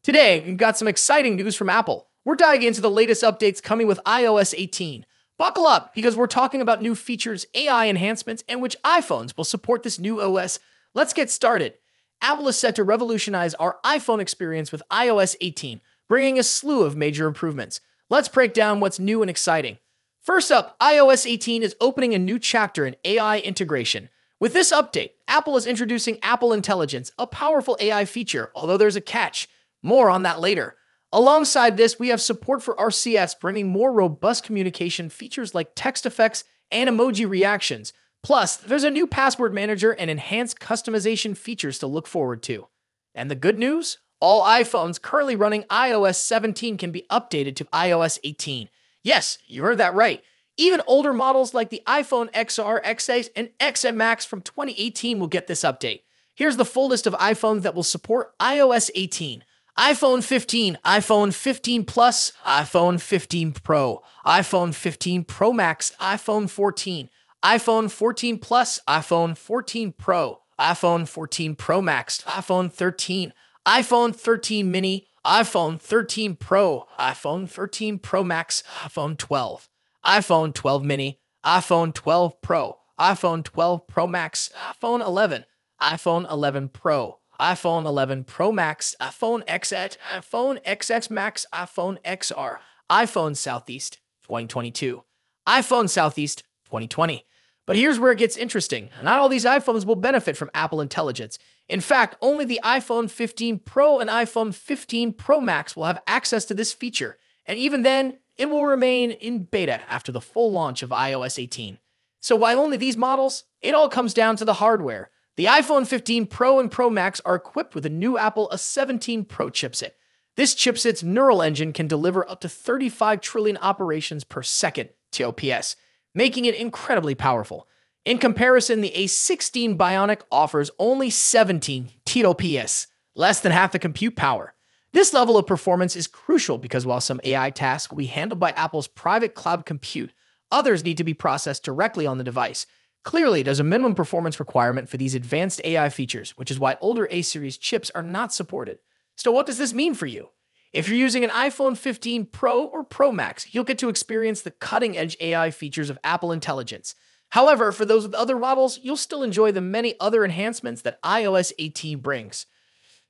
Today, we've got some exciting news from Apple. We're diving into the latest updates coming with iOS 18. Buckle up, because we're talking about new features, AI enhancements, and which iPhones will support this new OS. Let's get started. Apple is set to revolutionize our iPhone experience with iOS 18, bringing a slew of major improvements. Let's break down what's new and exciting. First up, iOS 18 is opening a new chapter in AI integration. With this update, Apple is introducing Apple Intelligence, a powerful AI feature, although there's a catch. More on that later. Alongside this, we have support for RCS, bringing more robust communication features like text effects and emoji reactions. Plus, there's a new password manager and enhanced customization features to look forward to. And the good news? All iPhones currently running iOS 17 can be updated to iOS 18. Yes, you heard that right. Even older models like the iPhone XR, X8, and XM Max from 2018 will get this update. Here's the full list of iPhones that will support iOS 18. iPhone 15, iPhone 15 Plus, iPhone 15 Pro, iPhone 15 Pro Max, iPhone 14, iPhone 14 Plus, iPhone 14 Pro, iPhone 14 Pro Max, iPhone 13, iPhone 13 Mini, iPhone 13 Pro, iPhone 13 Pro Max, iPhone 12, iPhone 12 Mini, iPhone 12 Pro, iPhone 12 Pro Max, iPhone 11, iPhone 11 Pro, iPhone 11 Pro Max, iPhone XS, iPhone XS Max, iPhone XR, iPhone Southeast 2022, iPhone Southeast 2020. But here's where it gets interesting. Not all these iPhones will benefit from Apple Intelligence. In fact, only the iPhone 15 Pro and iPhone 15 Pro Max will have access to this feature. And even then, it will remain in beta after the full launch of iOS 18. So while only these models, it all comes down to the hardware. The iPhone 15 Pro and Pro Max are equipped with a new Apple A17 Pro chipset. This chipset's neural engine can deliver up to 35 trillion operations per second, TOPS, making it incredibly powerful. In comparison, the A16 Bionic offers only 17 TOPS, less than half the compute power. This level of performance is crucial because while some AI tasks will be handled by Apple's private cloud compute, others need to be processed directly on the device. Clearly, there's a minimum performance requirement for these advanced AI features, which is why older A-series chips are not supported. So what does this mean for you? If you're using an iPhone 15 Pro or Pro Max, you'll get to experience the cutting-edge AI features of Apple Intelligence. However, for those with other models, you'll still enjoy the many other enhancements that iOS 18 brings.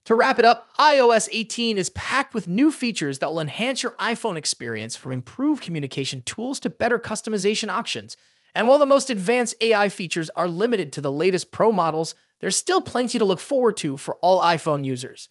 To wrap it up, iOS 18 is packed with new features that will enhance your iPhone experience, from improved communication tools to better customization options. And while the most advanced AI features are limited to the latest Pro models, there's still plenty to look forward to for all iPhone users.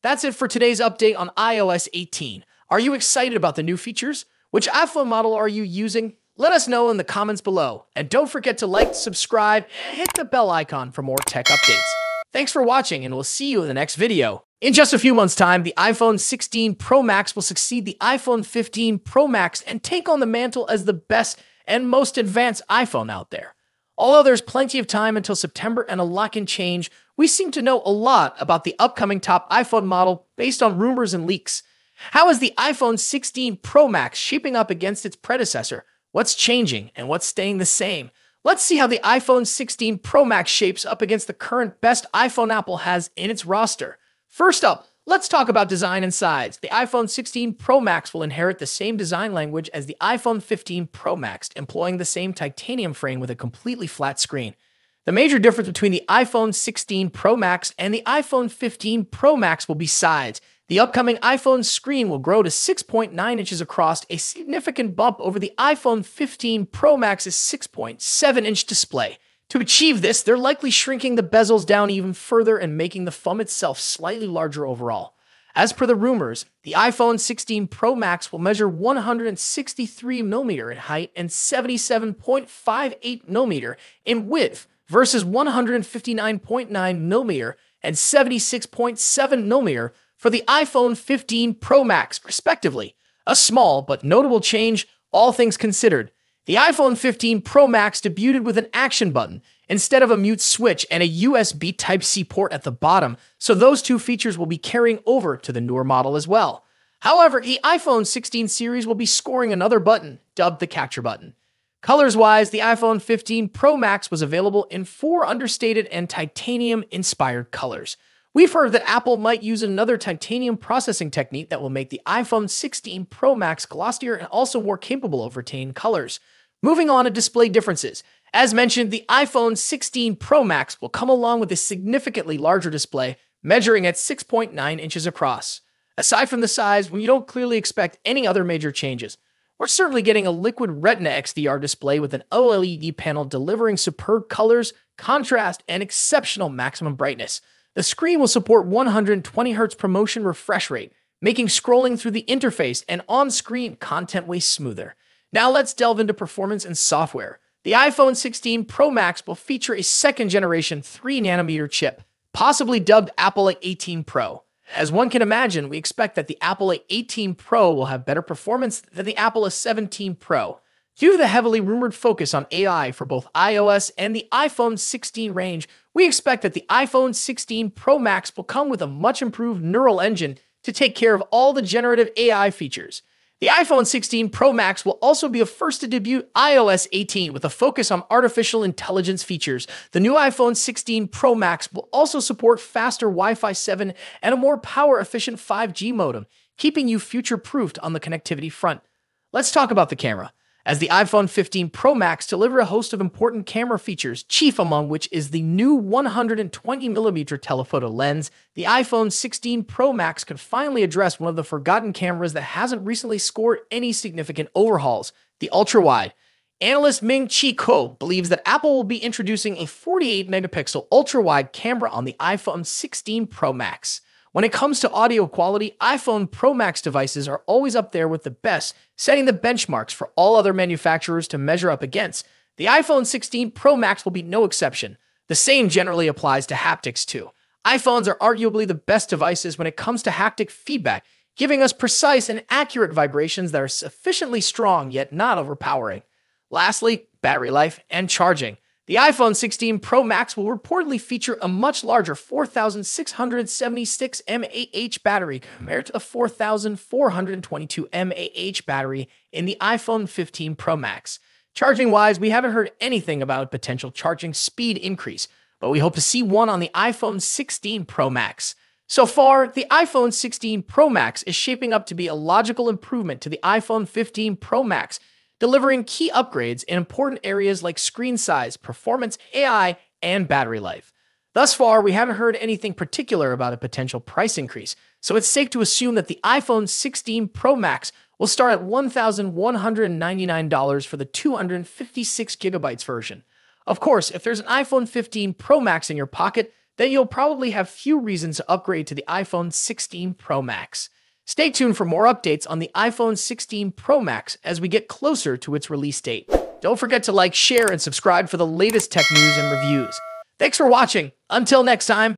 That's it for today's update on iOS 18. Are you excited about the new features? Which iPhone model are you using? Let us know in the comments below. And don't forget to like, subscribe, and hit the bell icon for more tech updates. Thanks for watching, and we'll see you in the next video. In just a few months' time, the iPhone 16 Pro Max will succeed the iPhone 15 Pro Max and take on the mantle as the best and most advanced iPhone out there. Although there's plenty of time until September and a lot can change, we seem to know a lot about the upcoming top iPhone model based on rumors and leaks. How is the iPhone 16 Pro Max shaping up against its predecessor? What's changing and what's staying the same? Let's see how the iPhone 16 Pro Max shapes up against the current best iPhone Apple has in its roster. First up, let's talk about design and size. The iPhone 16 Pro Max will inherit the same design language as the iPhone 15 Pro Max, employing the same titanium frame with a completely flat screen. The major difference between the iPhone 16 Pro Max and the iPhone 15 Pro Max will be size. The upcoming iPhone screen will grow to 6.9 inches across, a significant bump over the iPhone 15 Pro Max's 6.7-inch display. To achieve this, they're likely shrinking the bezels down even further and making the phone itself slightly larger overall. As per the rumors, the iPhone 16 Pro Max will measure 163mm in height and 77.58mm in width versus 159.9mm and 76.7mm for the iPhone 15 Pro Max, respectively. A small but notable change, all things considered. The iPhone 15 Pro Max debuted with an action button instead of a mute switch and a USB Type-C port at the bottom, so those two features will be carrying over to the newer model as well. However, the iPhone 16 series will be scoring another button, dubbed the Capture button. Colors-wise, the iPhone 15 Pro Max was available in 4 understated and titanium-inspired colors. We've heard that Apple might use another titanium processing technique that will make the iPhone 16 Pro Max glossier and also more capable of retaining colors. Moving on to display differences. As mentioned, the iPhone 16 Pro Max will come along with a significantly larger display, measuring at 6.9 inches across. Aside from the size, we don't clearly expect any other major changes. We're certainly getting a liquid Retina XDR display with an OLED panel delivering superb colors, contrast, and exceptional maximum brightness. The screen will support 120Hz ProMotion refresh rate, making scrolling through the interface and on-screen content way smoother. Now let's delve into performance and software. The iPhone 16 Pro Max will feature a second-generation 3nm chip, possibly dubbed Apple A18 Pro. As one can imagine, we expect that the Apple A18 Pro will have better performance than the Apple A17 Pro. Due to the heavily rumored focus on AI for both iOS and the iPhone 16 range, we expect that the iPhone 16 Pro Max will come with a much improved neural engine to take care of all the generative AI features. The iPhone 16 Pro Max will also be a first to debut iOS 18 with a focus on artificial intelligence features. The new iPhone 16 Pro Max will also support faster Wi-Fi 7 and a more power-efficient 5G modem, keeping you future-proofed on the connectivity front. Let's talk about the camera. As the iPhone 15 Pro Max delivers a host of important camera features, chief among which is the new 120mm telephoto lens, the iPhone 16 Pro Max could finally address one of the forgotten cameras that hasn't recently scored any significant overhauls, the ultra-wide. Analyst Ming-Chi Kuo believes that Apple will be introducing a 48-megapixel ultra-wide camera on the iPhone 16 Pro Max. When it comes to audio quality, iPhone Pro Max devices are always up there with the best, setting the benchmarks for all other manufacturers to measure up against. The iPhone 16 Pro Max will be no exception. The same generally applies to haptics too. iPhones are arguably the best devices when it comes to haptic feedback, giving us precise and accurate vibrations that are sufficiently strong yet not overpowering. Lastly, battery life and charging. The iPhone 16 Pro Max will reportedly feature a much larger 4,676 mAh battery compared to the 4,422 mAh battery in the iPhone 15 Pro Max. Charging-wise, we haven't heard anything about a potential charging speed increase, but we hope to see one on the iPhone 16 Pro Max. So far, the iPhone 16 Pro Max is shaping up to be a logical improvement to the iPhone 15 Pro Max, delivering key upgrades in important areas like screen size, performance, AI, and battery life. Thus far, we haven't heard anything particular about a potential price increase, so it's safe to assume that the iPhone 16 Pro Max will start at $1,199 for the 256GB version. Of course, if there's an iPhone 15 Pro Max in your pocket, then you'll probably have few reasons to upgrade to the iPhone 16 Pro Max. Stay tuned for more updates on the iPhone 16 Pro Max as we get closer to its release date. Don't forget to like, share, and subscribe for the latest tech news and reviews. Thanks for watching. Until next time.